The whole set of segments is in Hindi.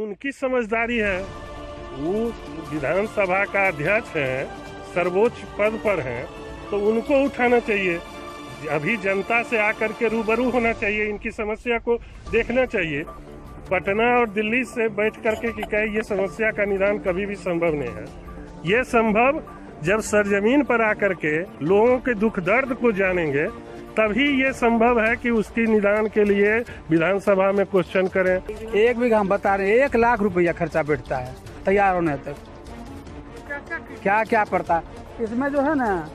उनकी समझदारी है, वो विधानसभा का अध्यक्ष हैं, सर्वोच्च पद पर हैं, तो उनको उठाना चाहिए। अभी जनता से आकर के रूबरू होना चाहिए, इनकी समस्या को देखना चाहिए। पटना और दिल्ली से बैठ करके कि कहे ये समस्या का निदान कभी भी संभव नहीं है। ये संभव जब सरजमीन पर आकर के लोगों के दुख दर्द को जानेंगे, तभी ये संभव है कि उसकी निदान के लिए विधानसभा में क्वेश्चन करें। 1 बीघा हम बता रहे हैं 1 लाख रुपया खर्चा बैठता है तैयार होने तक। क्या क्या पड़ता है इसमें जो है ना,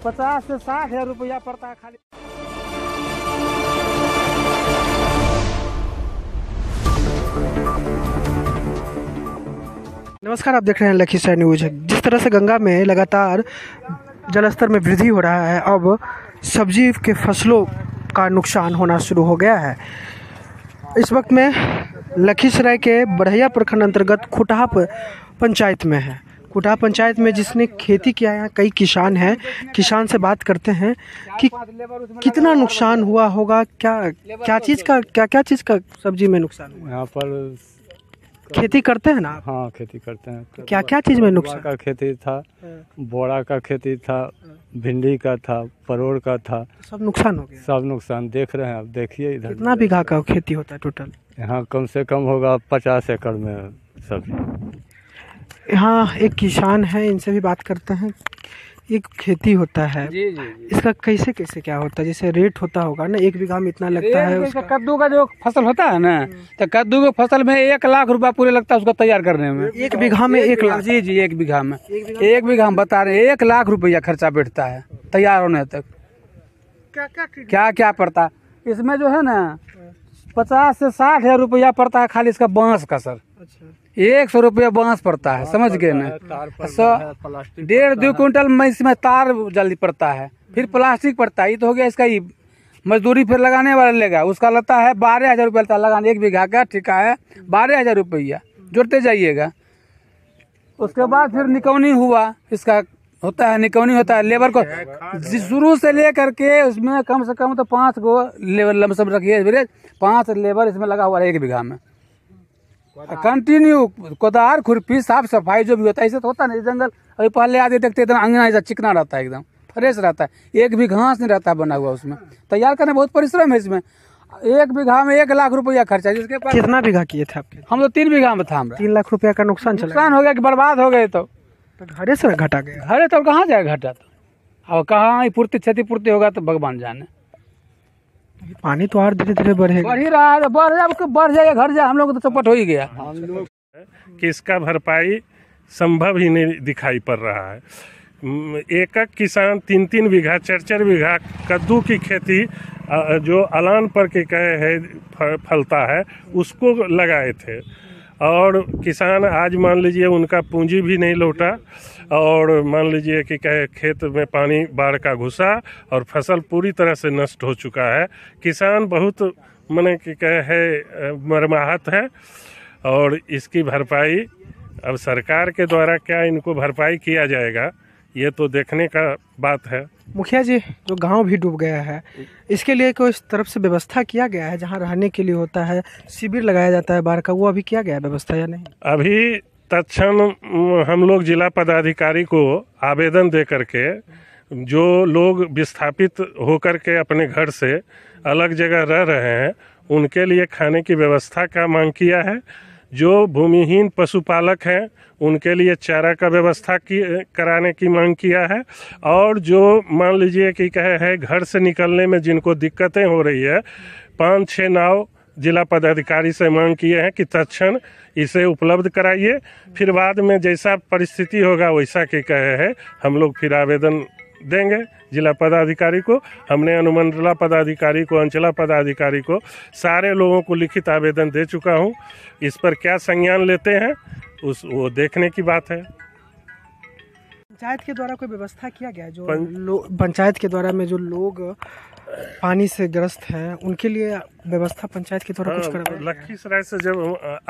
50 से 60 हजार रुपया पड़ता है खाली। नमस्कार, आप देख रहे हैं लखीसराय न्यूज। जिस तरह से गंगा में लगातार जलस्तर में वृद्धि हो रहा है, अब सब्जी के फसलों का नुकसान होना शुरू हो गया है। इस वक्त में लखीसराय के बढ़ैया प्रखंड अंतर्गत खुटहा पंचायत में है। खुटहा पंचायत में जिसने खेती किया है, कई किसान हैं। किसान से बात करते हैं कि कितना नुकसान हुआ होगा, क्या चीज़ का सब्जी में नुकसान हुआ। यहाँ पर खेती करते हैं ना? हाँ, खेती करते हैं। क्या चीज़ में नुकसान? का खेती था, बोड़ा का खेती था, भिंडी का था, परोड़ का था। सब नुकसान हो गया। सब नुकसान देख रहे हैं आप। देखिए इधर कितना बीघा का खेती होता है टोटल? यहाँ कम से कम होगा 50 एकड़ में सब्जी। यहाँ एक किसान है, इनसे भी बात करते हैं। एक खेती होता है जी। इसका कैसे क्या होता है? जैसे रेट होता होगा ना, 1 बीघा में इतना लगता है उसका। कद्दू का जो फसल होता है ना, तो कद्दू के फसल में 1 लाख रुपया पूरे लगता है उसको तैयार करने में। 1 बीघा में 1 लाख? जी 1 बीघा में 1 बीघा हम बता रहे हैं 1 लाख रुपया खर्चा बैठता है तैयार होने तक। क्या क्या पड़ता इसमें जो है ना, 50 से 60 हजार रुपया पड़ता है खाली इसका बांस का। सर 100 रुपया बांस पड़ता है, समझ गए ना। 1.5-2 क्विंटल में इसमें तार जल्दी पड़ता है, फिर प्लास्टिक पड़ता है। ये तो हो गया इसका ही मजदूरी, फिर लगाने वाला लेगा उसका लगता है 12 हजार रुपया लगाने। 1 बीघा का ठेका है 12 हजार रुपया, जोड़ते जाइएगा। उसके बाद फिर निकौनी हुआ, इसका होता है निकौनी होता है। लेबर को शुरू से ले करके उसमें कम से कम तो 5 गो लेबर लमसम रखिए, 5 लेबर इसमें लगा हुआ है 1 बीघा में। कंटिन्यू कोदार खुरपी साफ सफाई जो भी होता है, ऐसे तो होता नहीं। जंगल अभी पहले आते देखते एकदम अंगना ऐसा चिकना रहता है, एकदम फ्रेश रहता है। 1 भी घास नहीं रहता बना हुआ उसमें। तैयार करने बहुत परिश्रम है इसमें। 1 बीघा में 1 लाख रुपया खर्चा। जिसके पास कितना बीघा किए थे आपके? हम तो 3 बीघा में था। 3 लाख रुपया का नुकसान हो गया कि बर्बाद हो गए। तो घरे से घटा गया। घरे तो कहाँ जाएगा घटा, तो अब कहाँ क्षतिपूर्ति होगा तो भगवान जाने। पानी तो और धीरे धीरे बढ़ ही रहा है, बढ़ जाएगा घर जाए। हम लोग तो चौपट हो ही गया। हम लोग कि इसका भरपाई संभव ही नहीं दिखाई पड़ रहा है। एक किसान 3-3 बीघा 4-4 बीघा कद्दू की खेती जो अलान पर के कहे है फलता है, उसको लगाए थे। और किसान आज मान लीजिए उनका पूंजी भी नहीं लौटा, और मान लीजिए कि कहे खेत में पानी बाढ़ का घुसा और फसल पूरी तरह से नष्ट हो चुका है। किसान बहुत माने कि कहे है मरमाहत है, और इसकी भरपाई अब सरकार के द्वारा क्या इनको भरपाई किया जाएगा, ये तो देखने का बात है। मुखिया जी, जो गांव भी डूब गया है, इसके लिए कोई इस तरफ से व्यवस्था किया गया है? जहां रहने के लिए होता है, शिविर लगाया जाता है बाढ़ का, वो अभी किया गया है व्यवस्था या नहीं? अभी तत्क्षण हम लोग जिला पदाधिकारी को आवेदन दे करके, जो लोग विस्थापित होकर के अपने घर से अलग जगह रह रहे हैं, उनके लिए खाने की व्यवस्था का मांग किया है। जो भूमिहीन पशुपालक हैं उनके लिए चारा का व्यवस्था कराने की मांग किया है। और जो मान लीजिए कि कहे है घर से निकलने में जिनको दिक्कतें हो रही है, 5-6 नाव जिला पदाधिकारी से मांग किए हैं कि तत्क्षण इसे उपलब्ध कराइए। फिर बाद में जैसा परिस्थिति होगा वैसा के कहे है हम लोग फिर आवेदन देंगे जिला पदाधिकारी को। हमने अनुमंडला पदाधिकारी को, अंचला पदाधिकारी को, सारे लोगों को लिखित आवेदन दे चुका हूं। इस पर क्या संज्ञान लेते हैं वो देखने की बात है। पंचायत के द्वारा कोई व्यवस्था किया गया? जो पंचायत के द्वारा में जो लोग पानी से ग्रस्त हैं उनके लिए व्यवस्था पंचायत के द्वारा कुछ करवाया? लखीसराय से जब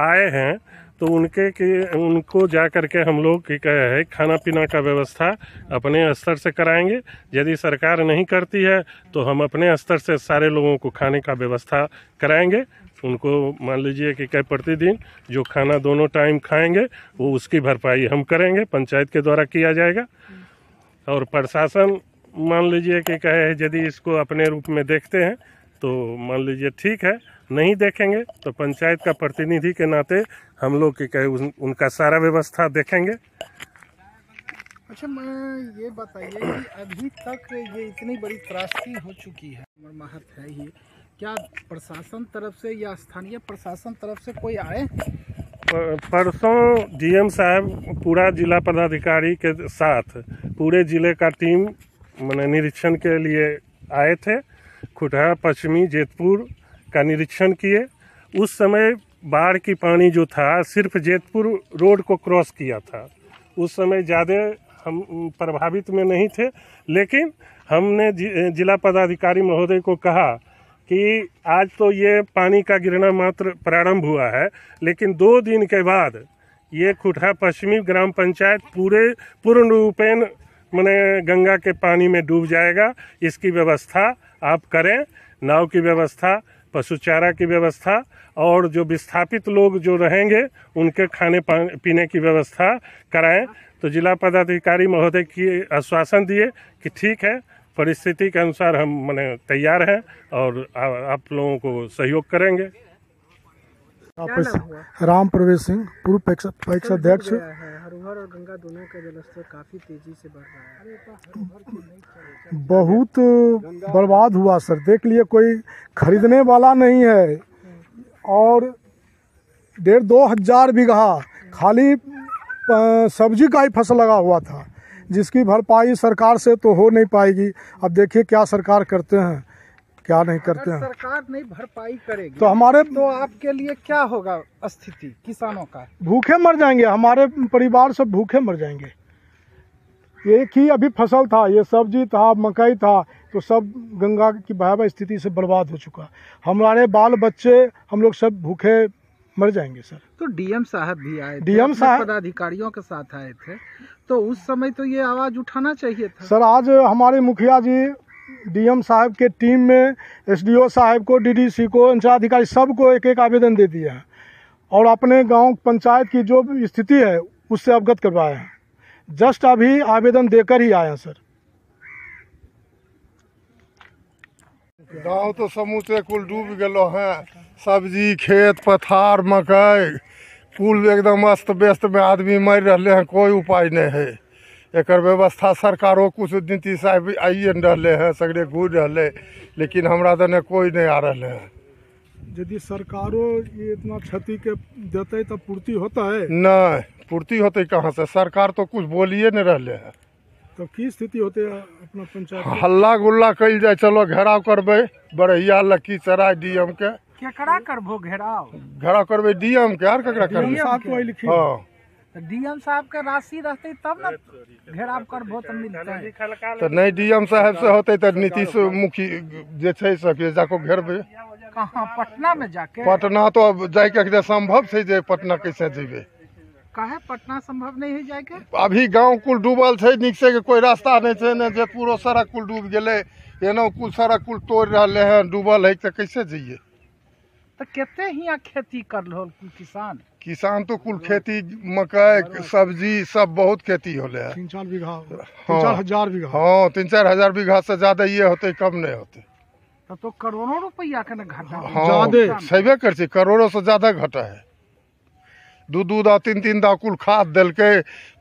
आए हैं तो उनको जा करके हम लोग है खाना पीना का व्यवस्था अपने स्तर से कराएंगे। यदि सरकार नहीं करती है तो हम अपने स्तर से सारे लोगों को खाने का व्यवस्था कराएंगे। उनको मान लीजिए कि प्रतिदिन जो खाना दोनों टाइम खाएंगे वो उसकी भरपाई हम करेंगे, पंचायत के द्वारा किया जाएगा। और प्रशासन मान लीजिए कि यदि इसको अपने रूप में देखते हैं तो मान लीजिए ठीक है, नहीं देखेंगे तो पंचायत का प्रतिनिधि के नाते हम लोग उनका सारा व्यवस्था देखेंगे। अच्छा, मैं ये बताइए कि अभी तक ये इतनी बड़ी त्रासदी हो चुकी है, महत्व है ही, क्या प्रशासन तरफ से या स्थानीय प्रशासन तरफ से कोई आए? परसों डीएम साहब पूरा जिला पदाधिकारी के साथ पूरे जिले का टीम मैंने निरीक्षण के लिए आए थे। खुटहा पश्चिमी जेतपुर का निरीक्षण किए। उस समय बाढ़ की पानी जो था सिर्फ जेतपुर रोड को क्रॉस किया था। उस समय ज़्यादा हम प्रभावित में नहीं थे, लेकिन हमने जिला पदाधिकारी महोदय को कहा कि आज तो ये पानी का गिरना मात्र प्रारंभ हुआ है, लेकिन 2 दिन के बाद ये खुटहा पश्चिमी ग्राम पंचायत पूर्ण रूपेण मैंने गंगा के पानी में डूब जाएगा। इसकी व्यवस्था आप करें, नाव की व्यवस्था, पशु चारा की व्यवस्था, और जो विस्थापित लोग जो रहेंगे उनके खाने पीने की व्यवस्था कराएं। तो जिला पदाधिकारी महोदय की आश्वासन दिए कि ठीक है, परिस्थिति के अनुसार हम मैंने तैयार हैं और आप लोगों को सहयोग करेंगे। राम प्रवेश सिंह, पूर्व पैक्साध्यक्ष। हरिहर और गंगा दोनों का जलस्तर काफी तेजी से बढ़ रहा है। बहुत बर्बाद हुआ सर, देख लिए कोई खरीदने वाला नहीं है। और 1,500-2 हजार बीघा खाली सब्जी का ही फसल लगा हुआ था, जिसकी भरपाई सरकार से तो हो नहीं पाएगी। अब देखिए क्या सरकार करते हैं, क्या नहीं करते हैं। सरकार नहीं भरपाई करेगी तो तो आपके लिए क्या होगा स्थिति किसानों का? भूखे मर जाएंगे, हमारे परिवार सब भूखे मर जाएंगे। एक ही अभी फसल था, ये सब्जी था, मकई था, तो सब गंगा की भयावह स्थिति से बर्बाद हो चुका। हमारे बाल बच्चे हम लोग सब भूखे मर जाएंगे सर। तो डीएम साहब भी आए थे, डीएम साहब पदाधिकारियों के साथ आए थे, तो उस समय तो ये आवाज उठाना चाहिए था सर। आज हमारे मुखिया जी डीएम साहब के टीम में एसडीओ साहब को, डीडीसी को, अंचलाधिकारी सबको एक एक आवेदन दे दिया है और अपने गांव पंचायत की जो स्थिति है उससे अवगत करवाए हैं। जस्ट अभी आवेदन देकर ही आए हैं सर। गांव तो समूचे कुल डूब गलो है, सब्जी खेत पथार मकई कुल एकदम अस्त व्यस्त में आदमी मर रहे हैं, कोई उपाय नहीं है। एक व्यवस्था सरकारों कुछ नीति साहब आइए रहे हैं, सगरे घूर रहे, लेकिन हमरा दने कोई नहीं आ रहे हैं। यदि सरकारों ये इतना क्षति के देते तब पूर्ति होता है? नहीं, पूर्ति होते कहाँ से, सरकार तो कुछ बोलिए नहीं रहे हैं। तो की स्थिति होते है अपना पंचायत? हल्ला गुल्ला कल जाए, चलो घेराव करबे बड़हिया लखीसराय डीएम के। केकरा करबो घेराव? घेराव करबे डीएम के, आर केकरा करबे? हाँ, डीएम साहब के राशि रहते तब न घेराव करबो तो मिलते। तो नहीं डीएम साहब से होते तो नीतीश मुखी जे छै सके जाको घेरबे। कहाँ? पटना में जाके? पटना तो अब जाके संभव है, जे पटना कैसे जेबे? काहे पटना संभव नहीं है जाके? अभी गांव कुल डूबल है, नीक से कोई रास्ता नहीं है, न जे पूरा सड़क कुल डूब गए, एनो कुल सड़क कुल तोड़ रहे हैं, डूबल है, तो कैसे जाइए? तो केते हियाँ खेती कर लो किसान? किसान तो कुल खेती मकई सब्जी सब बहुत खेती होले है। 3-4 बीघा, 3-4 हजार बीघा। हाँ, 3-4 हजार बीघा से ज्यादा ये होते, कम नहीं होते। तो करोड़ों रुपया के न घाटा? हाँ, छेबे कर, करोड़ों से ज्यादा घटा है। 2-2 दा 3-3 दा कुल खाद दिल के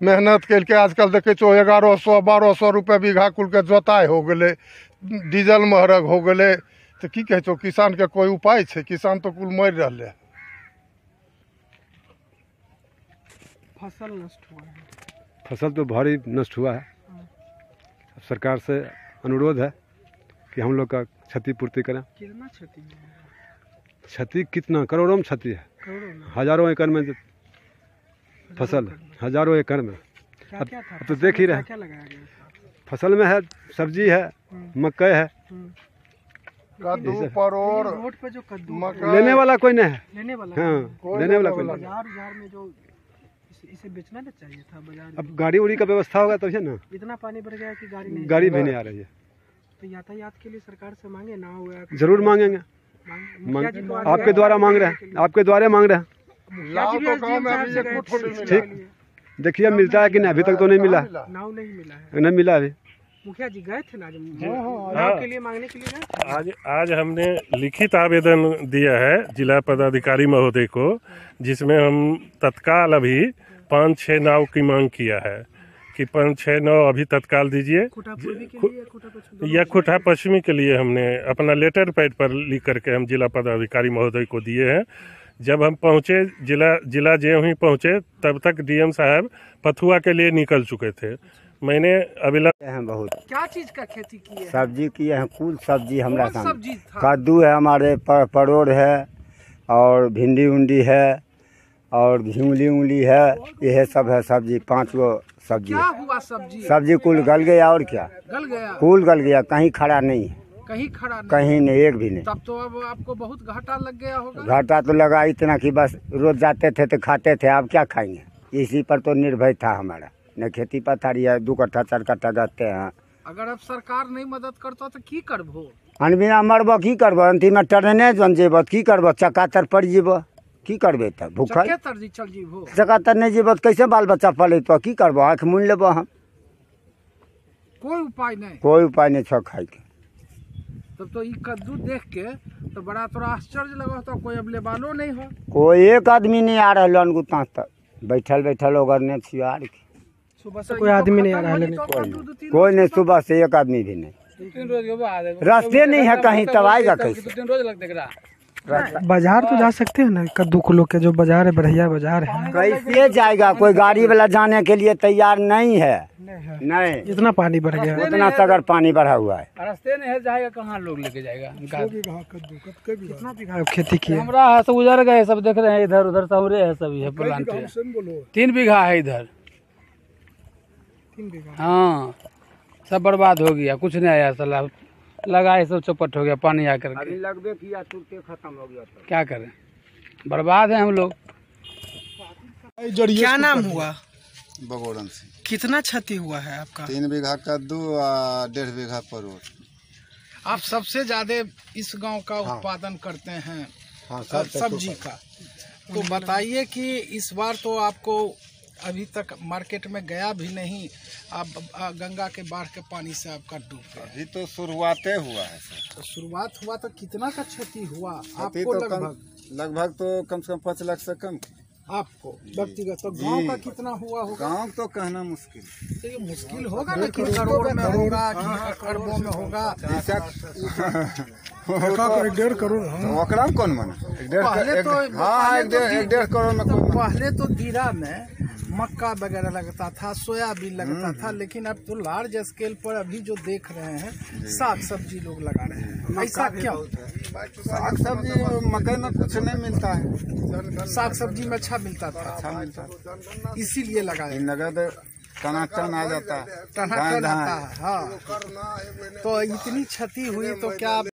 मेहनत कल के आजकल देखे 1100-1200 रुपये बीघा कुल के जोताई हो गए, डीजल महरग हो गए, तो की कहे छो किसान के कोई उपाय है? किसान तो कुल मर रहे। फसल नष्ट हुआ है? फसल तो भारी नष्ट हुआ है। सरकार से अनुरोध है कि हम लोग का क्षतिपूर्ति करें। कितना क्षति है? क्षति कितना? करोड़ों में क्षति है, हजारों एकड़ में फसल, हजारों एकड़ में। अब तो देख ही रहे, फसल में है, सब्जी है, मकई है, कद्दू परोर रोड पे जो कद्दू मकई लेने वाला कोई नहीं है। लेने वाला हाँ, लेने वाला कोई नहीं। बाजार में जो इसे बेचना ना चाहिए था बाजार में। अब गाड़ी उड़ी का व्यवस्था होगा तभी ना। इतना पानी बढ़ गया कि गाड़ी भी नहीं आ रही है। तो यातायात के लिए सरकार से मांगे ना हुआ। जरूर मांगेंगे। आपके द्वारा मांग रहे हैं, आपके द्वारा मांग रहे हैं। लाओ तो गाँव में अभी एक फुट नहीं मिला। ठीक, देखिए मिलता है कि नहीं, अभी तक तो नहीं मिला। नाव नहीं मिला है। नहीं मिला अभी। मुखिया जी गए थे ना नाव के लिए मांगने के लिए गए। आज हमने लिखित आवेदन दिया है जिला पदाधिकारी महोदय को, जिसमें हम तत्काल अभी 5-6 नाव की मांग किया है कि 5-6 नाव अभी तत्काल दीजिए। या खुटा पश्चिमी के लिए हमने अपना लेटर पैड पर लिख करके हम जिला पदाधिकारी महोदय को दिए हैं। जब हम पहुंचे जिला ज्यों ही पहुंचे तब तक डीएम साहब पथुआ के लिए निकल चुके थे। मैंने अभिलंब हैं बहुत। क्या चीज का खेती की है? सब्जी किए हैं, कुल सब्जी हमरा कौन सब्जी था? कद्दू है हमारे, परोर है और भिंडी उंडी है और घिउली उंगली है, यह सब है सब्जी। 5 गो सब्जी। क्या हुआ सब्जी? सब्जी कुल गल गया और क्या, गल गया? कुल गल गया, कहीं खड़ा नहीं है। कहीं खड़ा नहीं? कहीं नहीं, एक भी नहीं। तब तो अब आपको बहुत घाटा लग गया होगा। घाटा तो लगा इतना कि बस रोज जाते थे तो खाते थे, अब क्या खाएंगे। इसी पर तो निर्भर था हमारा। न खेती पथारी है, 2 कट्ठा 4 कट्ठा गाते हैं। अगर अब सरकार नहीं मदद करता तो की करबो? अनबिना मरबो की करबो, अंतिम में ट्रेने जन जेबो की करबो, चक्कातर पड़ जेबो की करबे तब भूखल चल जीबो। चक्कातर नहीं जेबो तो कैसे बाल बच्चा पलेतो, की करबो, आँख मून लेबो हम। कोई उपाय नहीं। कोई उपाय नहीं छो खाई के। तब तो ये कद्दू देख के तो बड़ा थोड़ा आश्चर्य लगा, तो कोई अब लेबानो नहीं हो। कोई एक आदमी नहीं आ रहा है गुता तक, बैठल ओगरने छियार के। सुबह से कोई आदमी नहीं आ रहा है। कोई नहीं, सुबह से एक आदमी भी नहीं। 2-3 रोज के बाद रास्ते नहीं है कहीं, तब आएगा कैसे? 2-3 रोज लगते रहा। बाजार तो जा सकते हैं ना, कद्दू को लोग के जो बाजार है, बढ़िया बाजार है। कैसे जाएगा? कोई गाड़ी वाला जाने के लिए तैयार नहीं है। नहीं, इतना पानी बढ़ गया, इतना सगर पानी बढ़ा हुआ है। रास्ते नहीं है, जाएगा कहाँ, लोग लेके जाएगा। कितना बीघा खेती की है? हमरा है सब उजड़ गए, सब देख रहे हैं, इधर उधर सबरे है, सब ये प्लांट है। 3 बीघा है इधर। 3 बीघा? हाँ, सब बर्बाद हो गया, कुछ नहीं आया। सलाह लगाए सब चौपट हो गया, पानी आकर अभी लगभग किया तुरंत खत्म हो गया। क्या करें, बर्बाद है हम लोग। क्या नाम हुआ? बगोरन से। कितना क्षति हुआ है आपका? 3 बीघा कद्दू और 1.5 बीघा परोर। आप सबसे ज्यादा इस गांव का उत्पादन करते हैं सब्जी का, तो बताइए कि इस बार तो आपको अभी तक मार्केट में गया भी नहीं, आप गंगा के बाढ़ के पानी से आपका डूब गया। अभी तो शुरुआते हुआ है सर। तो शुरुआत हुआ तो कितना का क्षति हुआ आपको? लगभग लगभग तो कम से कम 5 लाख से कम आपको व्यक्तिगत। तो गांव का कितना हुआ होगा? गांव तो कहना मुश्किल। तो ये मुश्किल होगा ना कि करोड़ में होगा कि अरबों में होगा। 1.5 करोड़। ओकरा में कौन माना? 1.5 करोड़ में। पहले तो दीरा में मक्का वगैरह लगता था, सोयाबीन लगता था, लेकिन अब तो लार्ज स्केल पर अभी जो देख रहे हैं साग सब्जी लोग लगा रहे हैं। ऐसा क्या? साग सब्जी मकई में कुछ नहीं मिलता है, साग सब्जी में अच्छा मिलता था। अच्छा मिलता है, इसीलिए लगाए। नगद टनाटन आ जाता है, टनाटन आता है। हाँ, तो इतनी क्षति हुई तो क्या